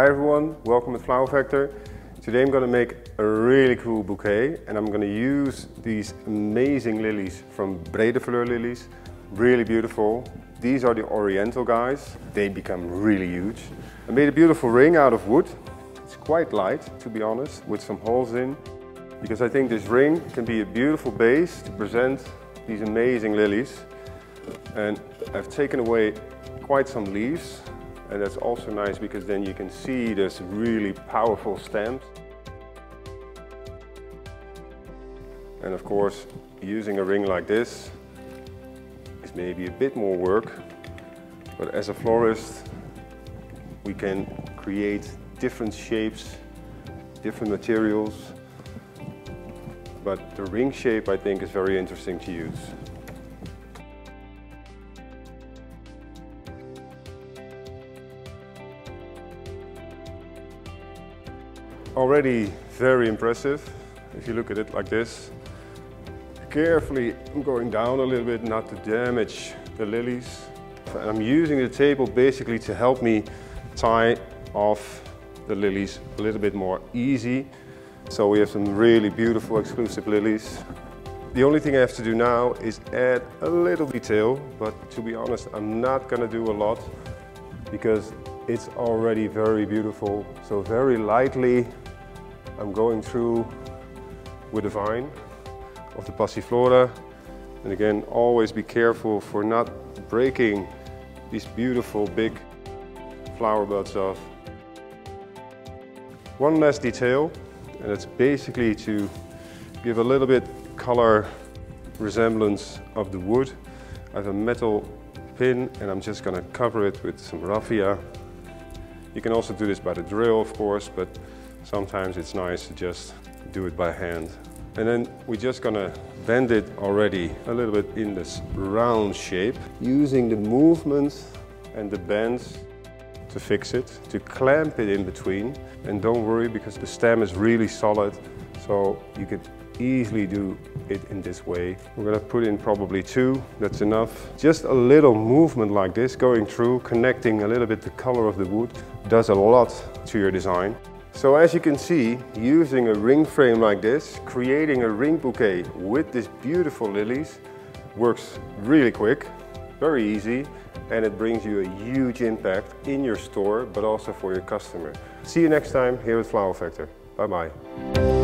Hi everyone, welcome at Flower Factor. Today I'm going to make a really cool bouquet and I'm going to use these amazing lilies from Bredefleur lilies. Really beautiful. These are the Oriental guys. They become really huge. I made a beautiful ring out of wood. It's quite light, to be honest, with some holes in, because I think this ring can be a beautiful base to present these amazing lilies. And I've taken away quite some leaves, and that's also nice because then you can see this really powerful stems. And of course, using a ring like this is maybe a bit more work, but as a florist we can create different shapes, different materials, but the ring shape I think is very interesting to use. Already very impressive. If you look at it like this, carefully I'm going down a little bit not to damage the lilies. And I'm using the table basically to help me tie off the lilies a little bit more easy. So we have some really beautiful exclusive lilies. The only thing I have to do now is add a little detail, but to be honest I'm not gonna do a lot because it's already very beautiful. So very lightly I'm going through with the vine of the passiflora. And again, always be careful for not breaking these beautiful big flower buds off. One last detail, and it's basically to give a little bit color resemblance of the wood. I have a metal pin and I'm just gonna cover it with some raffia. You can also do this by the drill, of course, but sometimes it's nice to just do it by hand. And then we're just gonna bend it already a little bit in this round shape, using the movement and the bends to fix it, to clamp it in between. And don't worry, because the stem is really solid, so you could easily do it in this way. We're gonna put in probably 2, that's enough. Just a little movement like this, going through, connecting a little bit the color of the wood, does a lot to your design. So as you can see, using a ring frame like this, creating a ring bouquet with these beautiful lilies works really quick, very easy, and it brings you a huge impact in your store, but also for your customer. See you next time here at Flower Factor. Bye bye.